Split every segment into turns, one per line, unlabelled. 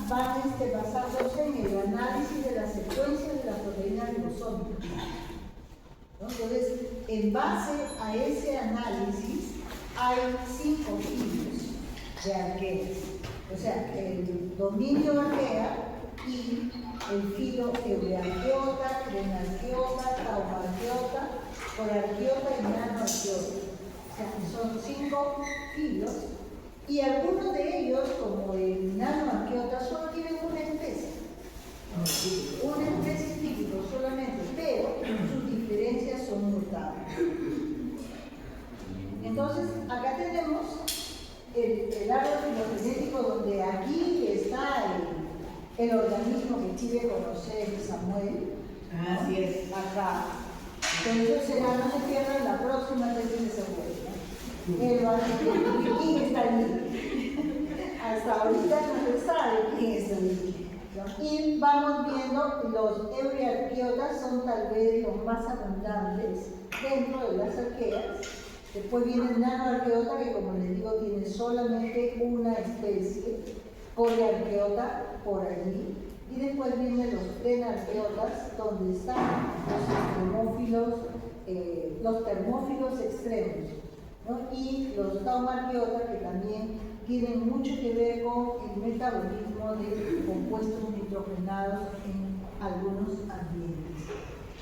van basándose en el análisis de la secuencia de la proteína ribosómica, ¿no? Entonces, en base a ese análisis, hay 5 filos de arqueas. O sea, el dominio arquea y el filo eurearqueota, crenarqueota, taumarqueota, porarqueota y nanoarqueota. O sea, son 5 filos y algunos de ellos, como el nanoarqueota, solo tienen una especie. Una especie típica solamente, pero sus diferencias son notables. Entonces, acá tenemos el árbol filogenético donde aquí está el organismo que quiere conocer Samuel.
Así es.
Acá. Entonces será, no se pierdan la próxima tesis de Samuel. ¿Quién está allí? Hasta ahorita no se sabe quién está allí. Y vamos viendo, los eurearqueotas son tal vez los más abundantes dentro de las arqueas. Después viene el nanoarqueota, que como les digo, tiene solamente una especie, poliarqueota por allí. Y después vienen los plenarqueotas, donde están los termófilos extremos, ¿no? Y los taumarqueotas, que también tienen mucho que ver con el metabolismo de compuestos nitrogenados en algunos ambientes.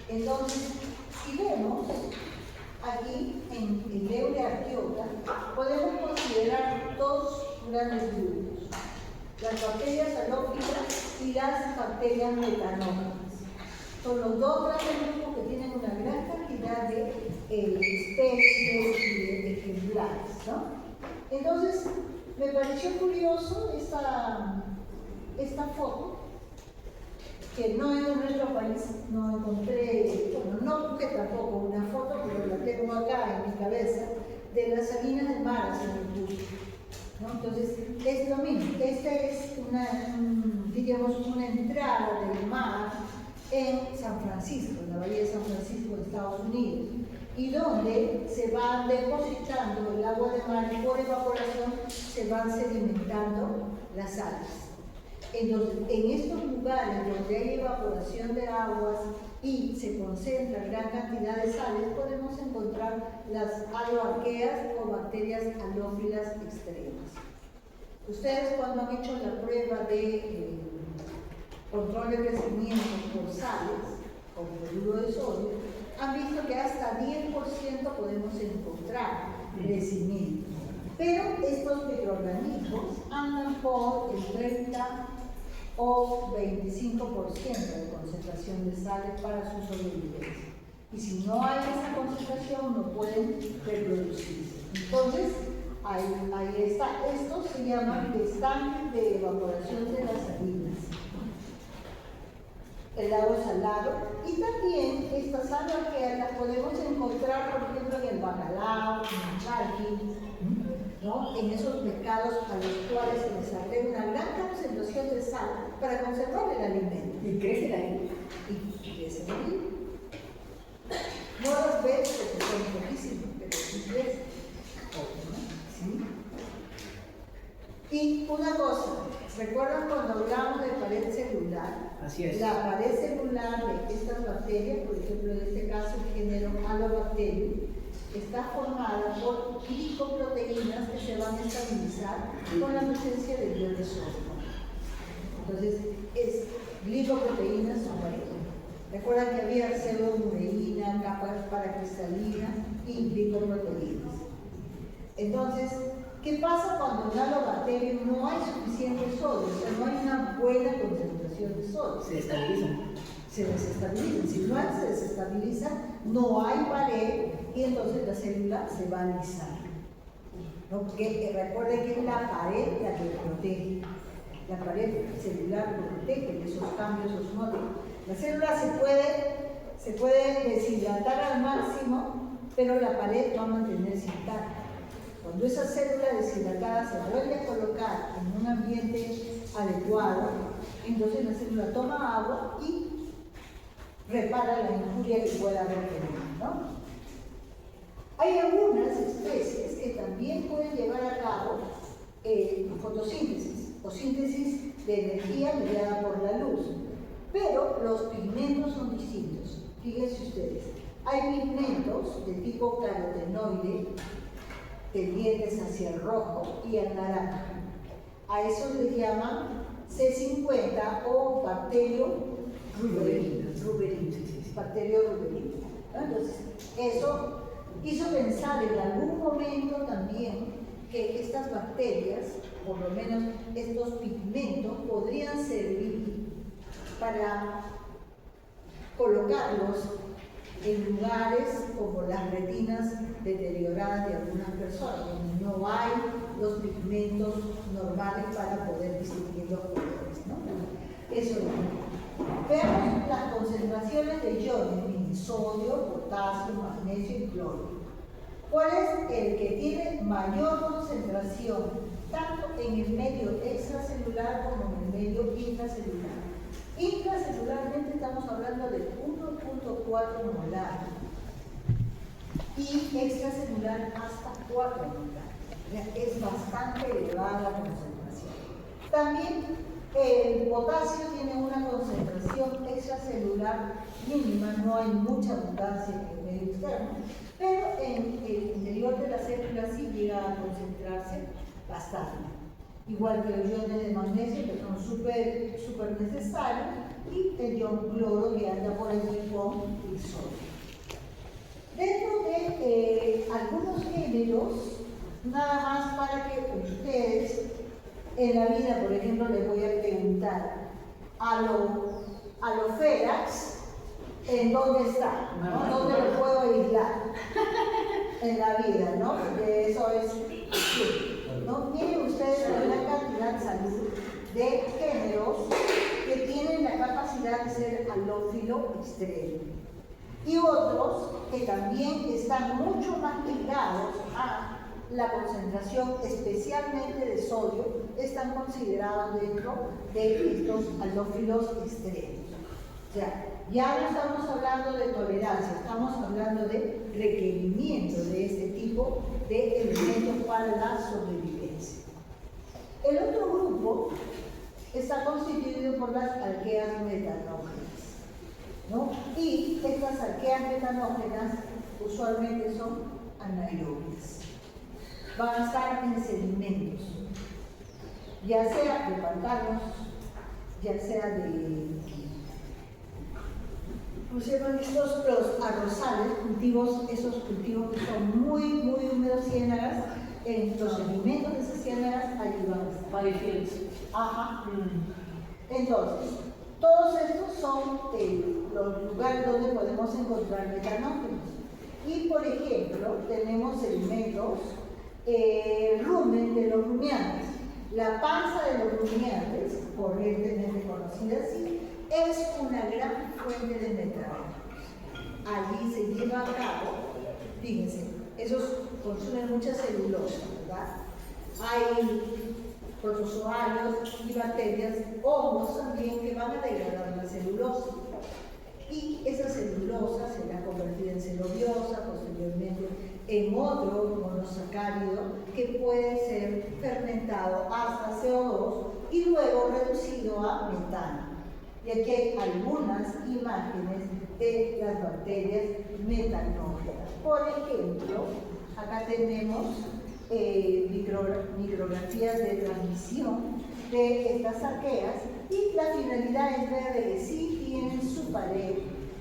Entonces, si vemos aquí en el eurearqueota, podemos considerar 2 grandes grupos: las bacterias halófilas y las bacterias metanógenas. Son los 2 grandes grupos que tienen una gran cantidad de especies y de ejemplares, ¿no? Entonces, me pareció curioso esta foto, que no en nuestro país no encontré, bueno, no busqué tampoco una foto, pero la tengo acá en mi cabeza, de las salinas del mar hacia el Cusco, ¿no? Entonces, es lo mismo. Esta es digamos, una entrada del mar en San Francisco, en la bahía de San Francisco de Estados Unidos, y donde se va depositando el agua de mar y por evaporación se van sedimentando las sales. Entonces, en estos lugares donde hay evaporación de aguas y se concentra gran cantidad de sales, podemos encontrar las aloarqueas o bacterias halófilas extremas. Ustedes, cuando han hecho la prueba de control de crecimiento por sales, con cloruro de sodio, han visto que hasta 10% podemos encontrar crecimiento. Pero estos microorganismos andan por el 30 o 25% de concentración de sales para su sobrevivencia. Y si no hay esa concentración, no pueden reproducirse. Entonces, ahí está. Estos se llaman estanques de evaporación de las salinas, el lago salado. Y también estas aloarqueas las podemos encontrar, por ejemplo, en el bacalao, en el charqui, ¿no? En esos pescados a los cuales se les agrega una gran concentración de sal para conservar el alimento.
Y crecen ahí.
Y crecen ahí. No las ves porque son poquísimos, pero sí crecen. ¿Sí? Y una cosa, ¿recuerdan cuando hablamos de pared celular?
Así es.
La pared celular de estas bacterias, por ejemplo, en este caso el género Halobacterium, está formada por glicoproteínas que se van a estabilizar con la presencia del ion de sodio. Entonces, es glicoproteínas somatógenas. Recuerdan que había pseudomureína, capas paracristalina y glicoproteínas. Entonces, ¿qué pasa cuando en Halobacterium no hay suficiente sodio? O sea, no hay una buena concentración de sodio.
Se estabilizan.
Se desestabilizan. Si no se desestabiliza, no hay pared y entonces la célula se va a alisar, ¿no? Porque recuerden que es la pared la que protege. La pared celular protege de esos cambios osmóticos. La célula se puede deshidratar al máximo, pero la pared va a mantenerse intacta. Cuando esa célula deshidratada se vuelve a colocar en un ambiente adecuado, entonces la célula toma agua y repara la injuria que pueda haber tenido, ¿no? Hay algunas especies que también pueden llevar a cabo fotosíntesis. o síntesis de energía mediada por la luz. Pero los pigmentos son distintos. Fíjense ustedes, hay pigmentos de tipo carotenoide tendientes hacia el rojo y al naranja. A eso les llaman C50 o bacterio ruberina. Bacterio ruberina. Entonces, eso hizo pensar en algún momento también que estas bacterias, por lo menos estos pigmentos, podrían servir para colocarlos en lugares como las retinas deterioradas de algunas personas, donde no hay los pigmentos normales para poder distinguir los colores, ¿no? Eso es. Veamos las concentraciones de iones, sodio, potasio, magnesio y cloro. ¿Cuál es el que tiene mayor concentración, tanto en el medio extracelular como en el medio intracelular? Intracelularmente estamos hablando de 1.4 molar y extracelular hasta 4 molar. Es bastante elevada la concentración. También el potasio tiene una concentración extracelular mínima, no hay mucha abundancia en el medio externo, pero en el interior de la célula sí llega a concentrarse bastante. Igual que los iones de magnesio, que son súper necesarios, y el ion cloro que anda por allí con el sodio. Dentro de algunos géneros, nada más para que ustedes en la vida, por ejemplo, les voy a preguntar a los Ferax, ¿en dónde está? ¿No? ¿Dónde lo puedo aislar? En la vida, ¿no? Porque eso es... Sí. ¿No? Miren ustedes la cantidad de salud de géneros que tienen la capacidad de ser halófilo extremo y otros que también están mucho más ligados a la concentración, especialmente de sodio, están considerados dentro de estos halófilos extremos. O sea, ya no estamos hablando de tolerancia, estamos hablando de requerimiento de este tipo de elementos para la sobrevivencia. El otro grupo está constituido por las alqueas metanógenas, ¿no? Y estas alqueas metanógenas usualmente son anaerobias. Van a estar en sedimentos, ya sea de pantanos, ya sea de... ¿Cómo se llaman estos? Los arrozales, esos cultivos que son muy húmedos, ciénagas. En los sedimentos de esas ciénagas ayudan a estar.
Biofields.
Ajá. Entonces, todos estos son los lugares donde podemos encontrar metanógenos. Y, por ejemplo, tenemos sedimentos, rumen de los rumiantes. La panza de los rumiantes, corrientemente conocida así, es una gran fuente de metanógenos. Allí se lleva a cabo, fíjense, esos consumen mucha celulosa, ¿verdad? Hay protozoarios y bacterias, hongos también, que van a degradar la celulosa. Y esa celulosa será convertida en celobiosa, posteriormente en otro monosacárido que puede ser fermentado hasta CO2 y luego reducido a metano. Y aquí hay algunas imágenes de las bacterias metanógenas. Por ejemplo, acá tenemos micrografías de transmisión de estas arqueas y la finalidad es ver de que sí tienen su pared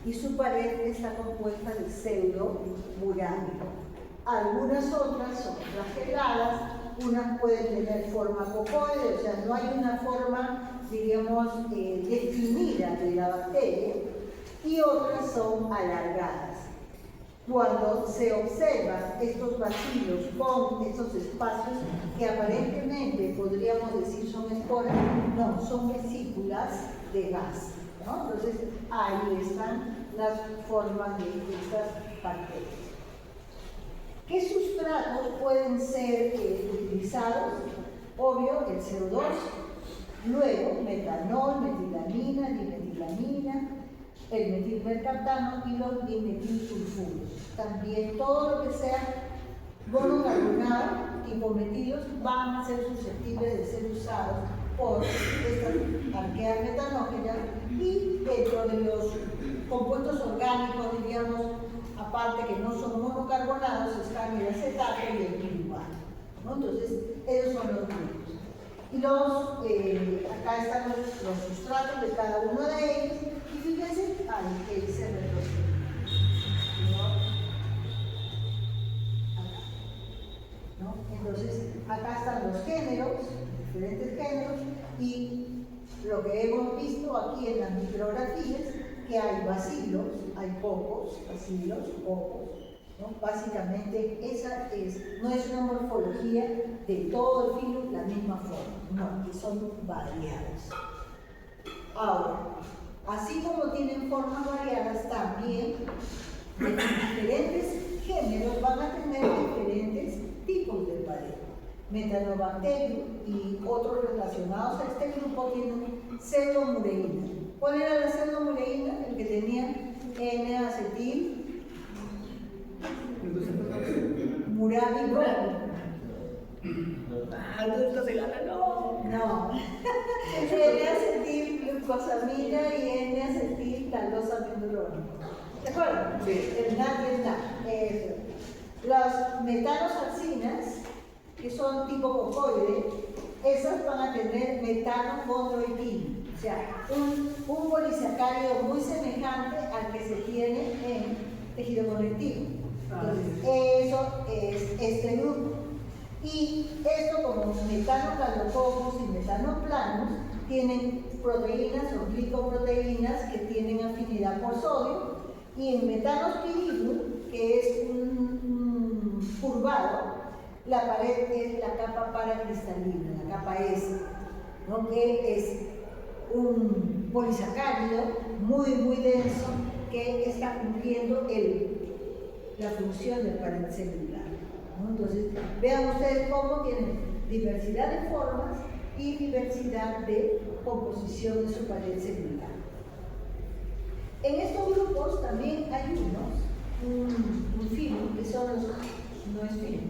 y su pared está compuesta de pseudo-uranio. Algunas otras son flageladas, unas pueden tener forma cocoide, o sea, no hay una forma, diríamos, definida de la bacteria, y otras son alargadas. Cuando se observan estos vacíos con estos espacios que aparentemente podríamos decir son esporas, no, son vesículas de gas, ¿no? Entonces ahí están las formas de estas bacterias. ¿Qué sustratos pueden ser utilizados? Obvio, el CO2, luego metanol, metilamina, dimetilamina, el metilmercaptano y los dimetilsulfuros. También todo lo que sea monocarbonado, tipo metilos, van a ser susceptibles de ser usados por estas arqueas metanógenas, y dentro de los compuestos orgánicos, diríamos, aparte que no son monocarbonados, están el acetato y el piruvato, ¿no? Entonces, esos son los grupos. Y acá están los sustratos de cada uno de ellos, y fíjense, ahí se retrocede. ¿No? Entonces, acá están los géneros, diferentes géneros, y lo que hemos visto aquí en las micrografías, que hay bacilos, hay pocos, bacilos, pocos, ¿no? Básicamente, no es una morfología de todo el filo la misma forma, no, que son variadas. Ahora, así como tienen formas variadas, también diferentes géneros van a tener diferentes tipos de pared. Metanobacterium y otros relacionados a este grupo tienen pseudomureína. ¿Cuál era la pseudomureína? El que tenía N-acetil murábico.
Adulto se gana, no.
No. N-acetil glucosamina y N-acetil talosamidrona. ¿De acuerdo?
Sí.
El NAD y el NAD. Las metanosalcinas, que son tipo cocoide, esas van a tener metanochondroitina, o sea, un polisacárido muy semejante al que se tiene en tejido conectivo. Entonces, eso es este grupo. Y esto, como metanocalococos y metanoplanos, tienen proteínas o glicoproteínas que tienen afinidad por sodio, y en metanospiridum, que es un curvado, la pared es la capa paracristalina, la capa S, ¿no? Que es un polisacárido muy, muy denso que está cumpliendo la función del pared celular, ¿no? Entonces, vean ustedes cómo tienen diversidad de formas y diversidad de composición de su pared celular. En estos grupos también hay un filo, que son los, no es filo,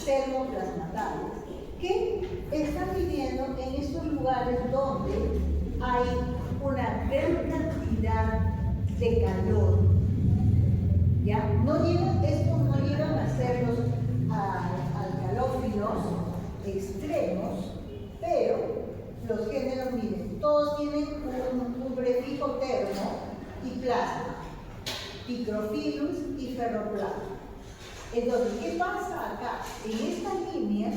termoplasmatales, que están viviendo en estos lugares donde hay una gran cantidad de calor. ¿Ya? Estos no llegan a ser los alcalófilos extremos, pero los géneros, miren, todos tienen un prefijo termo y plasma, picrophilus y ferroplasma. Entonces, ¿qué pasa acá? En esta línea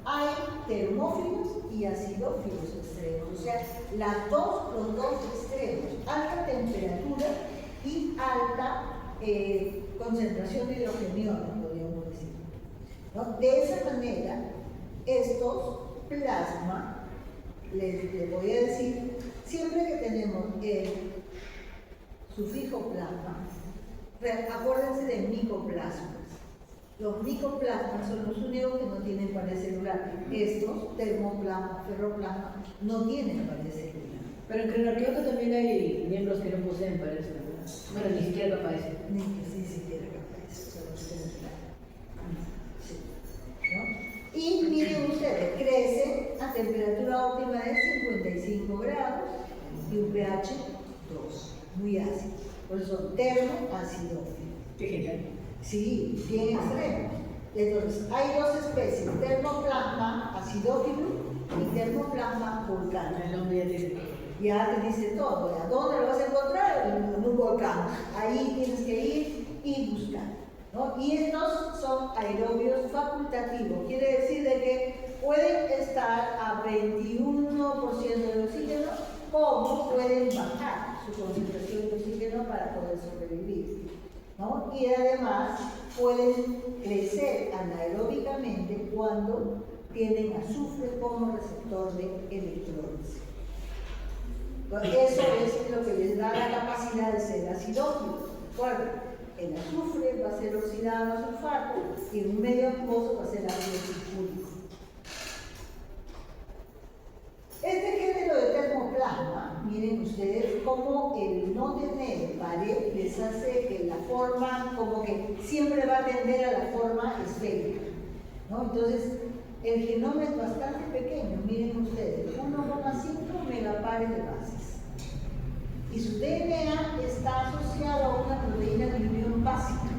hay termófilos y acidófilos extremos, o sea, los dos extremos, alta temperatura y alta concentración de hidrogeniona, podríamos decir, ¿no? De esa manera, estos plasma, les voy a decir, siempre que tenemos el sufijo plasma, acuérdense de micoplasmas. Los micoplasmas son los únicos que no tienen pared celular. Estos, termoplasma, ferroplasma, no tienen pared celular.
Pero en crenarqueota también hay miembros que no poseen pared celular. Bueno, ni siquiera aparece.
Ni que sí siquiera capaz, solo celular. Sí. ¿No? Y miren ustedes, crecen a temperatura óptima de 55 grados y un pH 2, muy ácido. Por eso termoacidófilo.
Qué genial.
Sí, bien extremos. Entonces, hay dos especies, termoplasma acidófilo y termoplasma volcánico.
El nombre ya dice todo.
Ya te dice todo. ¿A dónde lo vas a encontrar? En un volcán. Ahí tienes que ir y buscar, ¿no? Y estos son aerobios facultativos. Quiere decir de que pueden estar a 21% de oxígeno, como pueden bajar su concentración de oxígeno para poder sobrevivir, ¿no? Y además pueden crecer anaeróbicamente cuando tienen azufre como receptor de electrones. Eso es lo que les da la capacidad de ser acidófilos. Bueno, el azufre va a ser oxidado a sulfato y en un medio acuoso va a ser ácido sulfúrico. Este género de termoplasma, miren ustedes cómo el no tener pared les hace que la forma, como que siempre va a tender a la forma esférica, ¿no? Entonces, El genoma es bastante pequeño, miren ustedes, 1,5 megapares de bases. Y su DNA está asociado a una proteína de unión básica.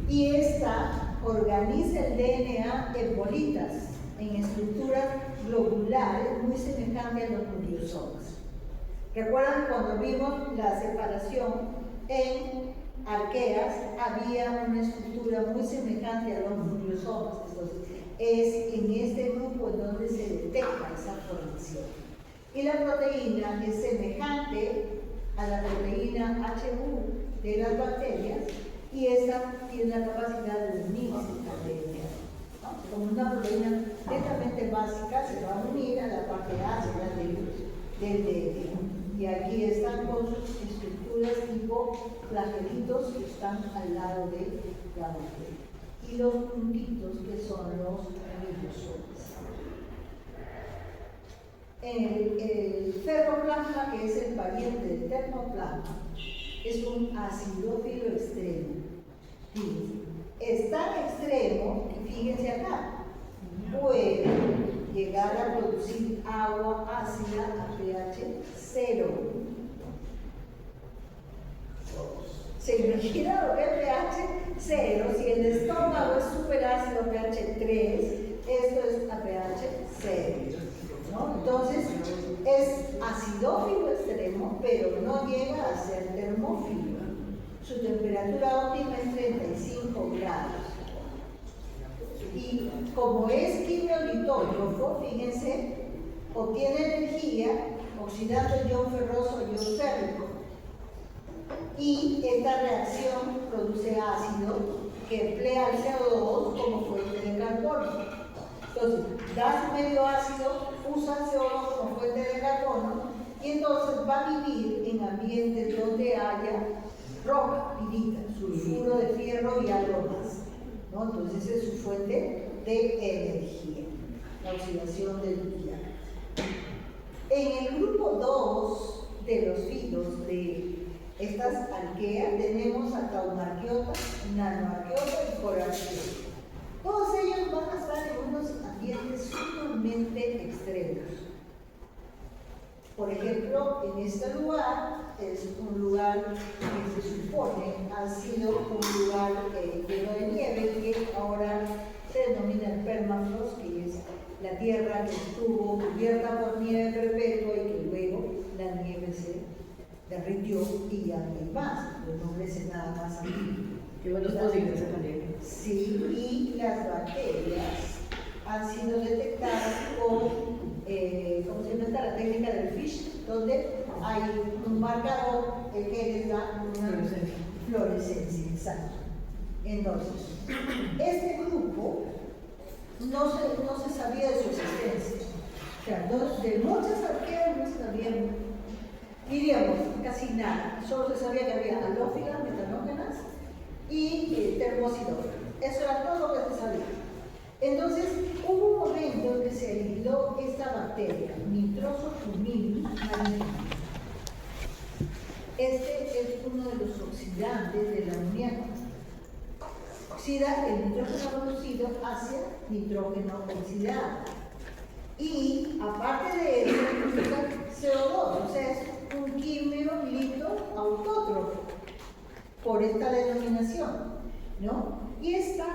Y esta organiza el DNA en bolitas, en estructuras globulares muy semejantes a los nucleosomas. ¿Recuerdan cuando vimos la separación en arqueas? Había una estructura muy semejante a los nucleosomas. Entonces, es en este grupo en donde se detecta esa formación. Y la proteína es semejante a la proteína HU de las bacterias y esta tiene la capacidad de unirse al DNA. ¿No? Como una proteína netamente básica se va a unir a la parte ácida del DNA. Y aquí están con sus estructuras tipo flagelitos que están al lado de la bacteria. Y los puntitos que son los ribosomas. El ferroplasma, que es el pariente del termoplasma, es un acidófilo extremo. Fíjense, es tan extremo que fíjense acá, puede llegar a producir agua ácida a pH 0. ¿Se imagina lo que es pH 0? Si el estómago es súper ácido pH 3, esto es a pH 0. ¿No? Entonces, es acidófilo extremo, pero no llega a ser termófilo. Su temperatura óptima es 35 grados. Y como es quimiolitógrafo, fíjense, obtiene energía oxidando el ion ferroso al ion férrico. Y esta reacción produce ácido que emplea el CO2 como fuente de carbono. Entonces, da su medio ácido, usa el CO2 como fuente de carbono y entonces va a vivir en ambientes donde haya roca, pirita, sulfuro de fierro y algo más. ¿No? Entonces es su fuente de energía, la oxidación del hierro. En el grupo 2 de los filos de estas arqueas tenemos a taumarquiota, nanoarqueota y corarqueota. Todos ellos van a estar en unos ambientes sumamente extremos. Por ejemplo, en este lugar es un lugar que se supone ha sido un lugar lleno de nieve que ahora se denomina el permafrost, que es la tierra que estuvo cubierta por nieve perpetua y que luego la nieve se derritió y ya no hay más, pues no crece nada más aquí.
Qué buenos fósiles esa manera.
Sí, y las bacterias han sido detectadas con, ¿cómo se llama la técnica del FISH? Donde hay un marcador que les da una fluorescencia, exacto. Entonces, este grupo no se sabía de su existencia. O sea, de muchas arqueas no se sabían, diríamos, casi nada. Solo se sabía que había halófilas, metanógenas y termocidófilas. Eso era todo lo que se sabía. Entonces, hubo un momento en que se aisló esta bacteria, Nitrosofumilis marinus. Este es uno de los oxidantes del amoníaco. Oxida el nitrógeno reducido hacia nitrógeno oxidado. Y aparte de eso, produce CO2, o sea, es un químico autótrofo por esta denominación, ¿no? Y está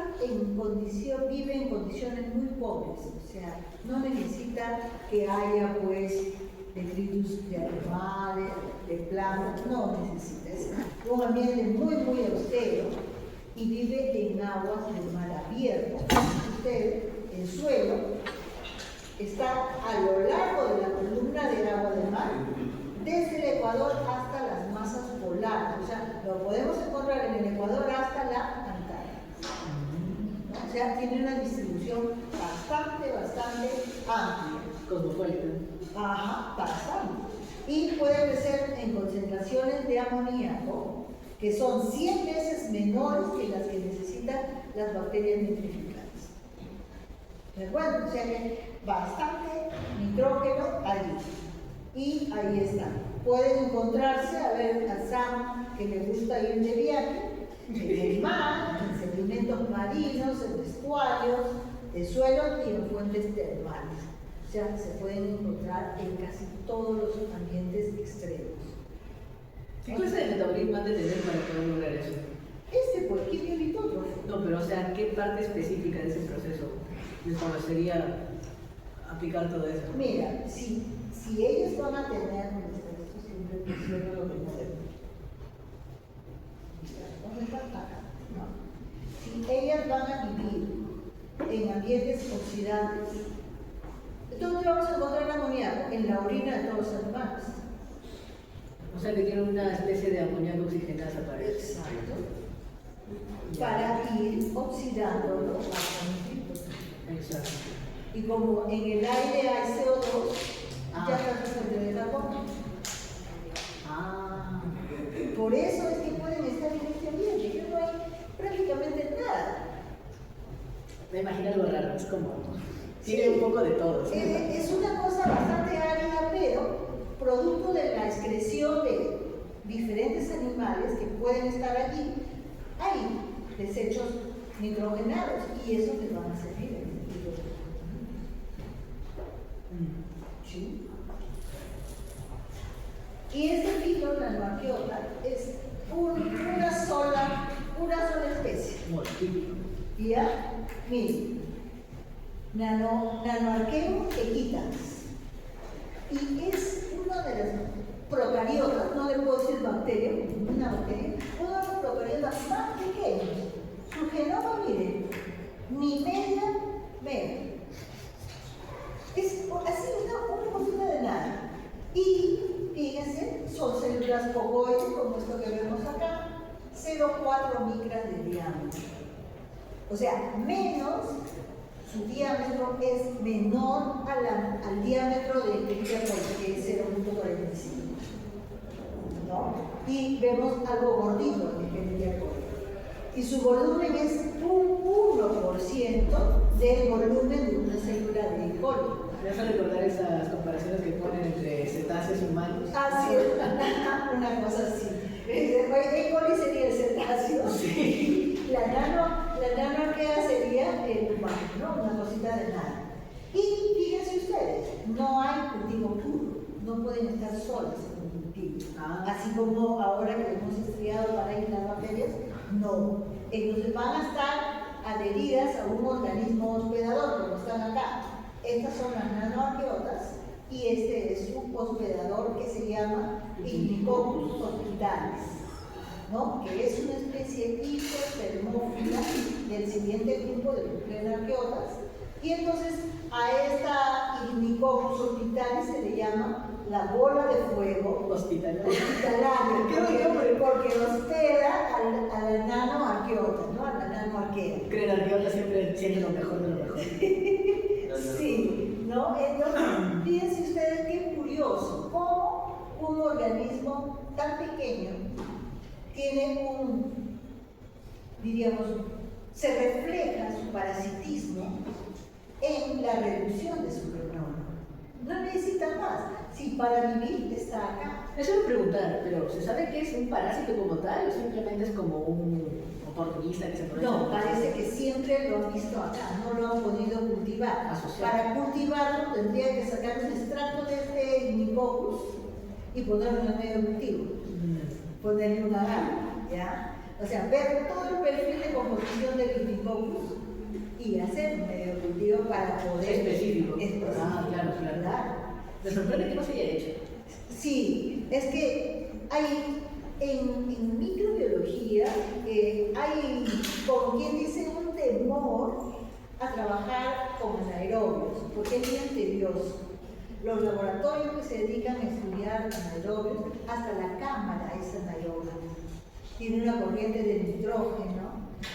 vive en condiciones muy pobres, o sea, no necesita que haya pues detritus de animales, de plantas, no necesita, es un ambiente muy austero y vive en aguas de mar abierto. Ustedes, el suelo está a lo largo de la columna del agua del mar, desde el Ecuador hasta las masas polares, o sea, lo podemos encontrar en el Ecuador hasta la Antártida. O sea, tiene una distribución bastante amplia.
Cosmopolita.
Ajá, bastante. Y puede crecer en concentraciones de amoníaco que son 100 veces menores que las que necesitan las bacterias nitrificantes. ¿De acuerdo? O sea que bastante nitrógeno allí. Y ahí está. Pueden encontrarse, a ver, a Sam, que le gusta ir de viaje, en el mar, en sedimentos marinos, en estuarios, de suelo y en fuentes termales. O sea, se pueden encontrar en casi todos los ambientes extremos.
¿Qué clase de metabolismo han de tener para poder lograr eso?
Pues, quimio litógrafo.
No, pero o sea, ¿qué parte específica de ese proceso les favorecería aplicar todo eso?
Mira, si ellos van a tener, esto siempre menciono lo mismo de ¿dónde está acá? No. Si ellas van a vivir en ambientes oxidantes, ¿dónde vamos a encontrar el amoníaco? En la orina de todos los animales.
O sea, que tiene una especie de amoníaco oxigenasa para eso.
Exacto. Para ir oxidándolo hasta nitritos.
Exacto.
Y como en el aire hay CO2, ya está presente de carbono. Por eso es que pueden estar en este ambiente, que no hay prácticamente nada.
Me imagino algo raro, es como. Tiene un poco de todo. ¿Sí?
Es una cosa bastante árida, pero producto de la excreción de diferentes animales que pueden estar allí, hay desechos nitrogenados y eso les van a servir en el sentido de ¿sí? Y este filo, la nanoarqueota, es una sola especie. ¿Ya? Miren, Nanoarchaeum equitans. Y es una de las procariotas, no le puedo decir bacteria, una bacteria, uno de los procariotas más pequeños. Su genoma, miren, ni media mega. Es así una cosita de nada. Y fíjense, son células ovoides, como esto que vemos acá, 0,4 micras de diámetro. O sea, su diámetro es menor al diámetro del Escherichia coli, que es 0,45. ¿No? Y vemos algo gordito en el Escherichia coli. Y su volumen es un 1% del volumen de una célula de E. coli.
Me hace recordar esas comparaciones que ponen entre cetáceos y humanos.
Así es, una cosa así. E. coli sería el cetáceo.
Sí.
La nanoarquea sería el humano, ¿no? Una cosita de nada. Y fíjense ustedes, no hay cultivo puro, no pueden estar solas en un cultivo. Así como ahora que hemos estudiado para ir las bacterias, no. Entonces van a estar adheridas a un organismo hospedador, como están acá. Estas son las nanoarqueotas y este es un hospedador que se llama Ignicoccus hospitalis, ¿no? Que es una especie hipertermófila del siguiente grupo de nuclearqueotas. Y entonces a esta Ignicoccus hospitalis se le llama la bola de fuego hospitalaria. Porque hospeda a la nanoarqueota, ¿no? A la nanoarquea.
Creen arqueota siempre siendo lo mejor de lo mejor.
Sí, ¿no? Entonces, fíjense ustedes qué curioso, cómo un organismo tan pequeño tiene diríamos, se refleja su parasitismo en la reducción de su genoma. No necesita más. Si para vivir está acá.
Eso me preguntar, pero ¿se sabe que es un parásito como tal o simplemente es como un oportunista que se aprovecha?
No, parece que siempre lo han visto acá, no lo han podido cultivar. Para cultivarlo tendría que sacar un extracto de este Ignicoccus y ponerlo en el medio de cultivo. Ponerle una gama, ¿ya? O sea, ver todo el perfil de composición del Ignicoccus y hacer un medio de cultivo para poder...
Específico.
Claro.
Me sorprende que no se haya hecho.
Sí, es que hay, en microbiología, hay, como quien dice, un temor a trabajar con anaerobios, porque es bien tedioso. Los laboratorios que se dedican a estudiar anaerobios, hasta la cámara es anaerobia. Tiene una corriente de nitrógeno,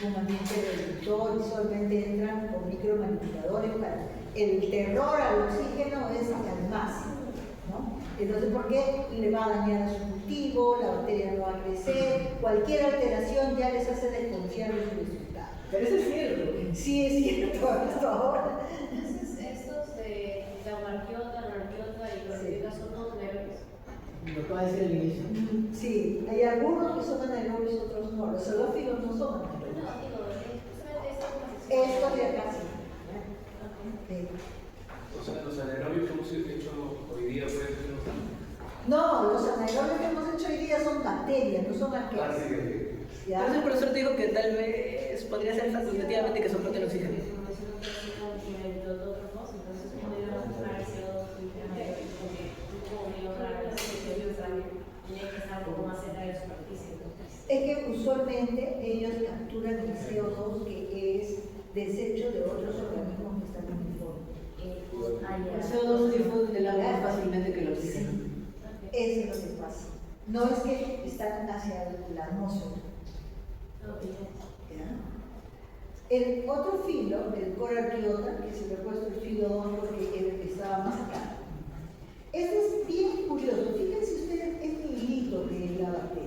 un ambiente reductor y solamente entran con micromanipuladores para... El terror al oxígeno es al máximo, ¿no? Entonces, ¿por qué le va a dañar a su cultivo? La bacteria no va a crecer, cualquier alteración ya les hace desconfiar de su resultado.
Pero eso es cierto.
Sí, es cierto, hasta ahora.
Entonces, estos de la arqueota y clorofila son todos anaerobios.
Lo que va a decir al inicio.
Sí, hay algunos que son anaerobios, otros no. Los halófilos no son anaerobios.
No, digo, justamente
Estos de acá sí. No, los anaerobios que hemos hecho hoy día son bacterias, no son arqueas. ¿Ya?
Entonces el profesor dijo que tal vez podría ser facultativamente que soporte el oxígeno.
Es que usualmente ellos capturan el CO2 que es desecho de otros organismos que están en el fondo.
El CO2 se difunde en el agua más fácilmente que el oxígeno.
Eso es lo que pasa. No es que están hacia la atmósfera. ¿Ya? El otro filo, el Corarquiota, que se le ha puesto el filo 2 porque estaba más acá. Este es bien curioso. Fíjense ustedes este hilito que es la bacteria.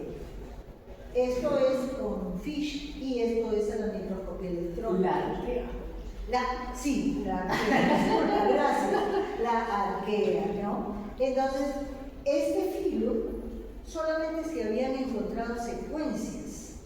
Esto es con FISH y esto es a la microscopía electrónica.
La arquea.
Sí, la arquea, gracias, la arquea, ¿no? Entonces, este filo solamente se habían encontrado secuencias,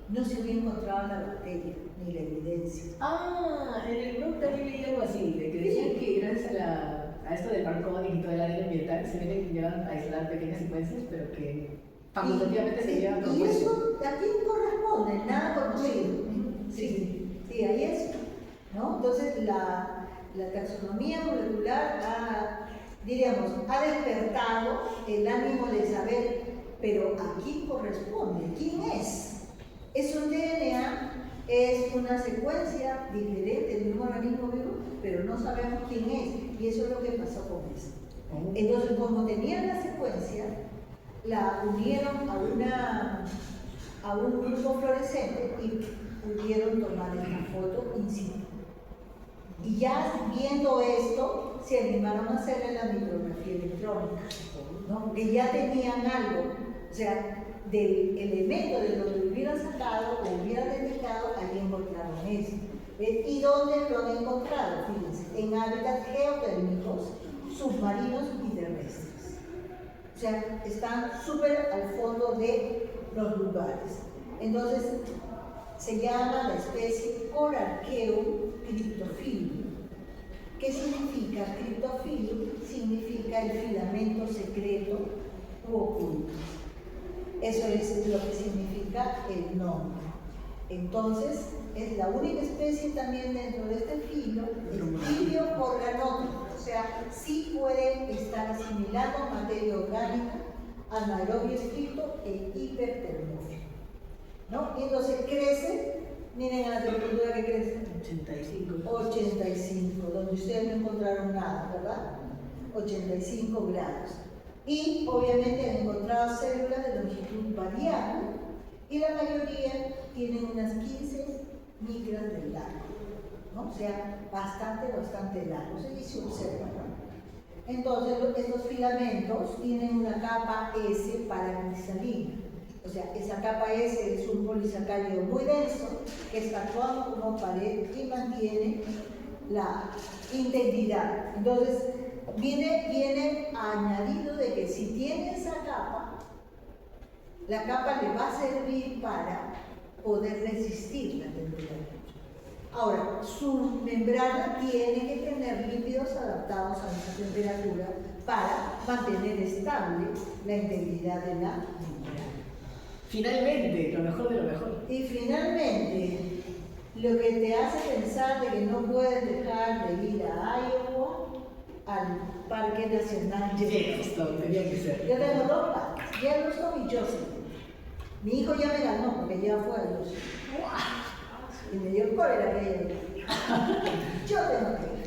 no se había encontrado la bacteria ni la evidencia.
Ah, en el blog también leí algo así, de que decían que gracias a esto del barcoding y todo el área ambiental se vienen llegan a aislar pequeñas secuencias, pero que facultativamente se llevan
¿Y
propuestas.
eso a quién corresponde? Nada conocido. Sí, ahí es. ¿No? Entonces, la taxonomía molecular ha despertado el ánimo de saber, pero ¿a quién corresponde? ¿Quién es? Es un DNA, es una secuencia diferente de un organismo vivo, pero no sabemos quién es. Y eso es lo que pasó con eso. Entonces, como tenían la secuencia, la unieron a un grupo fluorescente y pudieron tomar una foto in situ. Y ya viendo esto, se animaron a hacerle la micrografía electrónica, ¿no? Que ya tenían algo, o sea, del elemento de donde hubieran sacado o hubieran detectado, ahí encontraron eso. ¿Y dónde lo han encontrado? Fíjense, en hábitats geotérmicos, submarinos y terrestres. O sea, están súper al fondo de los lugares. Entonces, se llama la especie Corarcheum cryptophyllum. ¿Qué significa? Cryptophyllum significa el filamento secreto u oculto. Eso es lo que significa el nombre. Entonces, es la única especie también dentro de este filo, es tibio-organótico, o sea, sí puede estar asimilando materia orgánica, anaerobio estricto e hipertermófilo, ¿no? Y entonces crece, miren a la temperatura que crece, 85, donde ustedes no encontraron nada, ¿verdad? 85 grados. Y obviamente han encontrado células de longitud variable y la mayoría tienen unas 15 micras de largo, ¿no? O sea, bastante largos, y se observa, ¿no? Entonces, estos filamentos tienen una capa S paracristalina. O sea, esa capa S es un polisacárido muy denso que está actuando como pared y mantiene la integridad. Entonces, viene añadido de que si tiene esa capa, la capa le va a servir para poder resistir la temperatura. Ahora, su membrana tiene que tener lípidos adaptados a esa temperatura para mantener estable la integridad de la membrana.
Finalmente, lo mejor de lo mejor.
Y finalmente, lo que te hace pensar de que no puedes dejar de ir a Iowa, al Parque Nacional
Yellowstone, tenía que ser.
Yo tengo dos parques, Yellowstone y Yosemite. Mi hijo ya me ganó porque ya fue a Yosemite. Y me dio cólera que ella yo tengo que ir.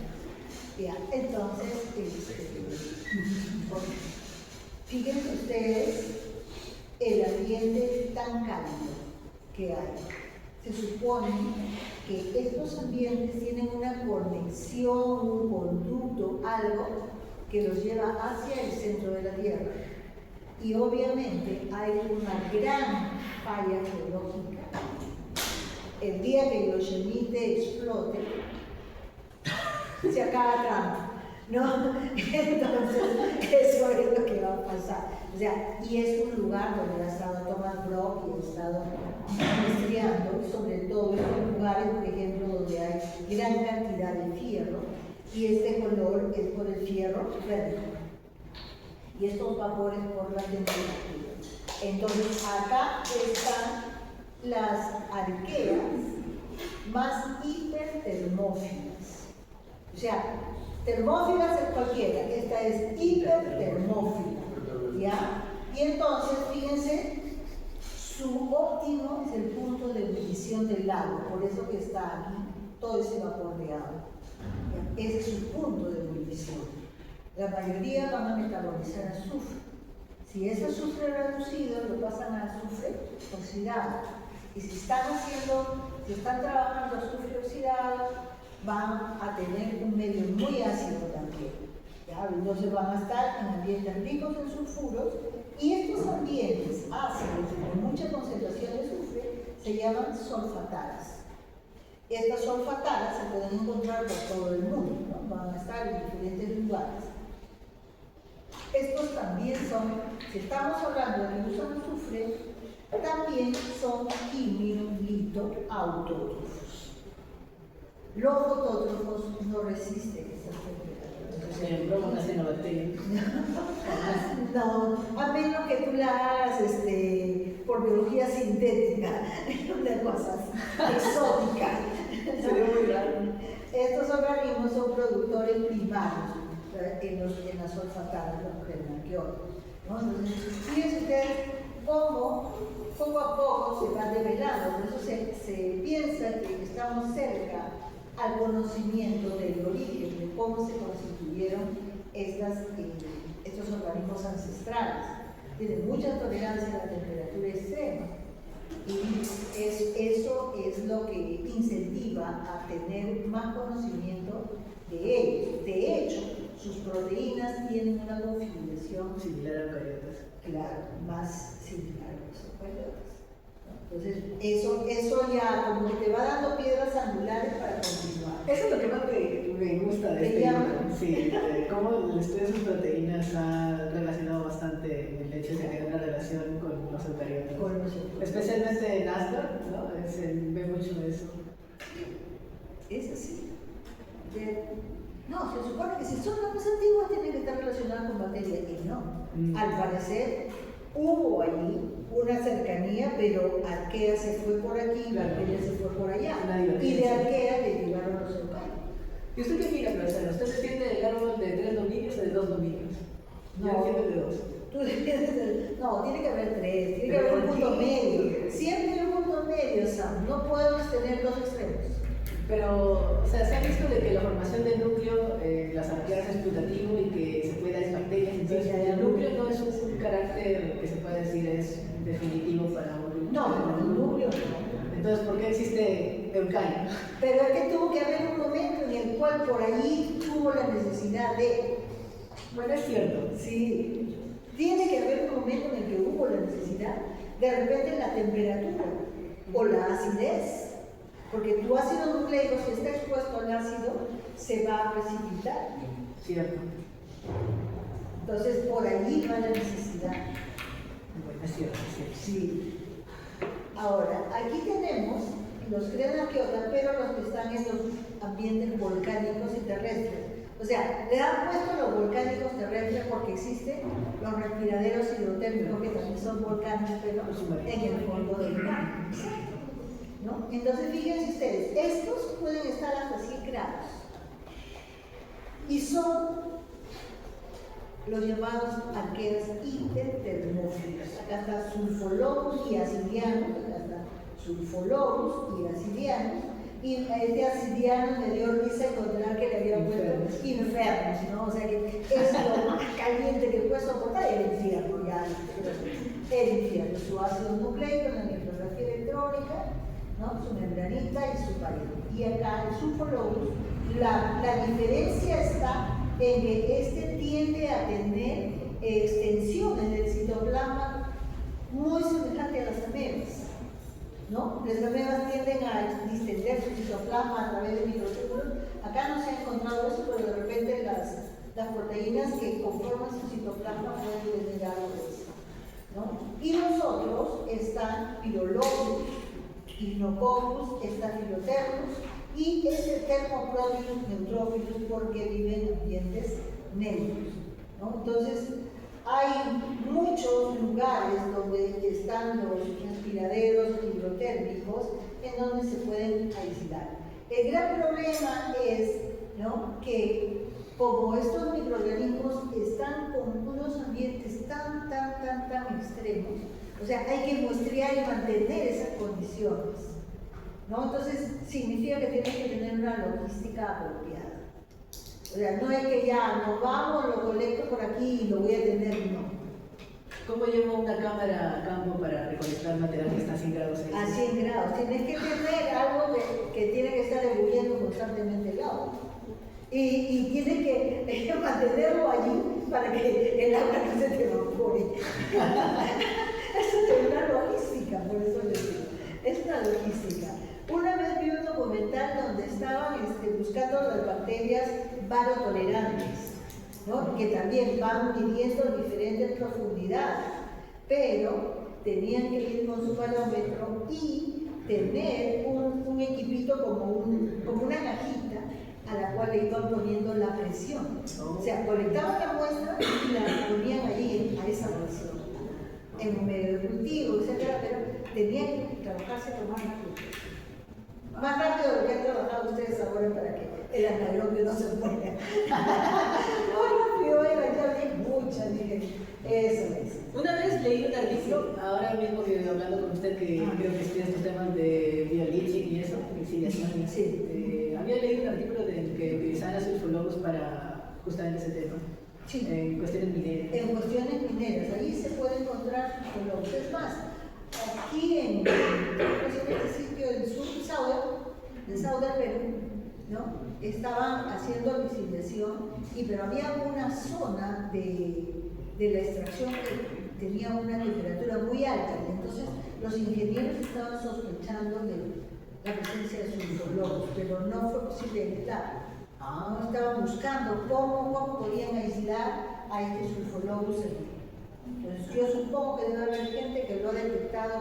Ya, entonces, fíjense ustedes el ambiente tan cálido que hay. Se supone que estos ambientes tienen una conexión, un conducto, algo que los lleva hacia el centro de la Tierra. Y obviamente hay una gran falla geológica. El día que Yosemite explote, se acaba Trump, ¿no? Entonces, eso es lo que va a pasar. O sea, y es un lugar donde ha estado Thomas Brock y ha estado estudiando, sobre todo estos lugares, por ejemplo, donde hay gran cantidad de fierro, y este color es por el fierro verde. y estos vapores por la temperatura. Entonces, acá están las arqueas más hipertermófilas. O sea, termófilas es cualquiera, esta es hipertermófila, ¿ya? Y entonces, fíjense, su óptimo es el punto de ebullición del agua, por eso que está aquí todo ese vapor de agua. ¿Ya? Ese es su punto de ebullición. La mayoría van a metabolizar azufre. Si ese azufre reducido lo pasan a azufre oxidado. Y si están trabajando azufre oxidado, van a tener un medio muy ácido también. ¿Ya? Entonces van a estar en ambientes ricos en sulfuros, y estos ambientes ácidos con mucha concentración de azufre se llaman solfataras. Estas solfataras se pueden encontrar por todo el mundo, ¿no? Van a estar en diferentes lugares. Estos también son, si estamos hablando de que usan azufre, también son quimio-lito autótrofos. Los fotótrofos no resisten esas temperaturas.
Por ejemplo, una cianobacteria.
No, a menos que tú la hagas por biología sintética, una cosa exótica.
Sería muy raro.
Estos organismos son productores primarios en las olfatadas, los prenarquiotas, ¿no? Entonces, fíjense ustedes cómo poco a poco se va develando, por eso se piensa que estamos cerca al conocimiento del origen, de cómo se constituyeron estos organismos ancestrales. Tienen mucha tolerancia a la temperatura extrema, y eso es lo que incentiva a tener más conocimiento de ellos. De hecho, sus proteínas tienen una configuración
Similar a eucariotas.
claro, más similar a los eucariotas, ¿no? Entonces, eso ya como que te va dando piedras angulares para continuar.
Eso es lo que más me gusta de
¿Te
este
llama?
libro. Sí, cómo el estudio de sus proteínas ha relacionado bastante el hecho de tener una relación con los eucariotas.
Con los eucariotas.
Especialmente en Asgard, ¿no? Se ve mucho de eso.
Es así. No, se supone que si son las más antiguas tienen que estar relacionadas con materia, y no. Al parecer hubo allí una cercanía, pero Arquea se fue por aquí, Bacteria se fue por allá, y de Arquea derivaron los eucariotas.
¿Y usted qué opina, profesora? ¿Usted defiende el árbol de 3 dominios o de 2 dominios? Yo defiendo el de 2.
Tú defiendes no, tiene que haber 3, tiene que haber un punto medio. Siempre hay un punto medio, Sam. No podemos tener dos extremos.
Pero, o sea, se ha visto de que la formación del núcleo, las arqueas es putativo y que se puede dar bacterias, entonces el núcleo no es un carácter que se puede decir es definitivo para un
No, el núcleo no.
Entonces, ¿por qué existe eucario?
Pero es que tuvo que haber un momento en el cual por ahí tuvo la necesidad de.
Bueno, es cierto.
Sí, tiene que haber un momento en el que hubo la necesidad. De repente la temperatura o la acidez. Porque tu ácido nucleico, si está expuesto al ácido, se va a precipitar.
Cierto.
Entonces, por allí va la necesidad.
Bueno, es cierto, es cierto.
Sí. Ahora, aquí tenemos los crenarquiotas, pero los que están en los ambientes volcánicos y terrestres. O sea, le han puesto los volcánicos terrestres porque existen los respiraderos hidrotérmicos que también son volcanes, pero en el fondo del mar. ¿No? Entonces, fíjense ustedes, estos pueden estar hasta 100 grados y son los llamados arqueas hipertermófilas. Acá está sulfolobus y acidianus, acá está sulfolobus y acidianus, y a este acidiano me dio risa encontrar que le habían puesto infernos, ¿no? O sea que es lo más caliente que puede soportar el infierno, ya, el infierno, su ácido nucleico, la micrografía electrónica, ¿no? Su membranita y su pared. Y acá el sulfolobus, la diferencia está en que este tiende a tener extensiones del citoplasma muy semejante a las amebas, ¿no? Las amebas tienden a distender su citoplasma a través de microtúbulos. Acá no se ha encontrado eso, pero de repente las proteínas que conforman su citoplasma pueden tener algo de eso, ¿no? Y los otros están Pyrolobus, Inococcus, Staphylococcus y este Thermoproteus neutropilus porque viven en ambientes neutros, ¿no? Entonces, Hay muchos lugares donde están los respiraderos hidrotérmicos en donde se pueden aislar. El gran problema es, ¿no?, que como estos microorganismos están con unos ambientes tan extremos, o sea, hay que muestrear y mantener esas condiciones, ¿no? Entonces, significa que tienes que tener una logística apropiada. O sea, no es que ya nos vamos, lo colecto por aquí y lo voy a tener, no.
¿Cómo llevo una cámara a campo para recolectar material que está a 100 grados Celsius?
A 100 grados. Tienes que tener algo que tiene que estar ebulliendo constantemente el agua. Y tienes que mantenerlo allí para que el agua no se te evapore. Eso es una logística, por eso les digo. Es una logística. Una vez vi un documental donde estaban buscando las bacterias barotolerantes, ¿no?, que también van midiendo en diferentes profundidades, pero tenían que ir con su barómetro y tener un equipito como una cajita a la cual le iban poniendo la presión. O sea, colectaban la muestra y la ponían allí a esa presión, en un medio de cultivo, etc., pero tenían que trabajarse con más rápido. Más rápido de lo que han trabajado ustedes ahora para que el anaerobio no se muera. Más rápido era, ya vi muchas, dije, eso es.
Una vez leí un artículo, ahora mismo que hablando con usted, que creo que estudia estos temas de bioliching y eso, exiliación,
Sí.
había leído un artículo de que utilizaban a sulfologos para justamente ese tema,
Sí.
en cuestiones mineras.
En cuestiones mineras, ahí se puede encontrar sulfologos. Es más, aquí en este sitio del sur, en Sauder, Perú, ¿no?, estaban haciendo lixiviación, pero había una zona de la extracción que tenía una temperatura muy alta, y entonces los ingenieros estaban sospechando de la presencia de sulfologos, pero no fue posible evitarlo. No estaban buscando cómo podían aislar a estos sulfologos. Entonces yo supongo que debe haber gente que lo ha detectado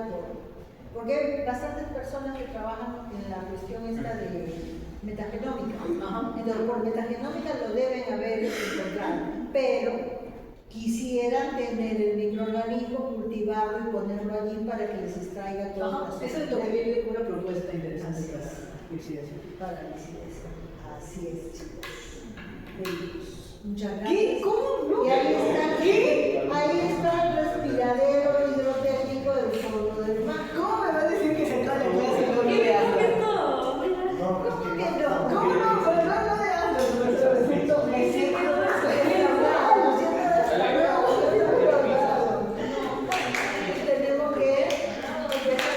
porque hay bastantes personas que trabajan en la cuestión esta de metagenómica. Entonces por metagenómica lo deben haber encontrado, pero quisieran tener el microorganismo, cultivarlo y ponerlo allí para que les extraiga todo.
Eso es lo que viene como una propuesta interesante para la oxidación.
Para la oxidación. Así es, chicos. Muchas gracias.
¿Qué? ¿Cómo?
Y ahí está el respiradero hidrotérmico del fondo del mar.
¿Cómo me va a decir que se toda la clase no lo de Asgard?
¿Cómo que no?
¿Cómo no? Pero no de Asgard, profesor. Me siento
tenemos que empezar.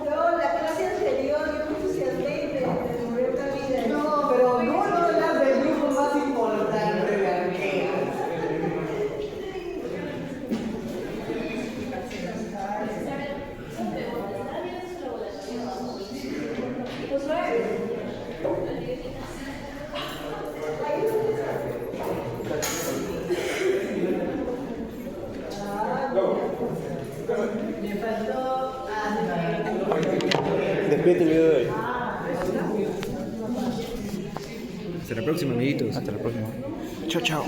No, la clase anterior yo me entusiasmé y me demoré una vida.
no, pero ¿cómo no hablas del grupo más importante de Arquea? Me faltó Asgard.
Despídete el video de hoy.
Hasta la próxima, amiguitos.
Hasta la próxima. Chao, chao.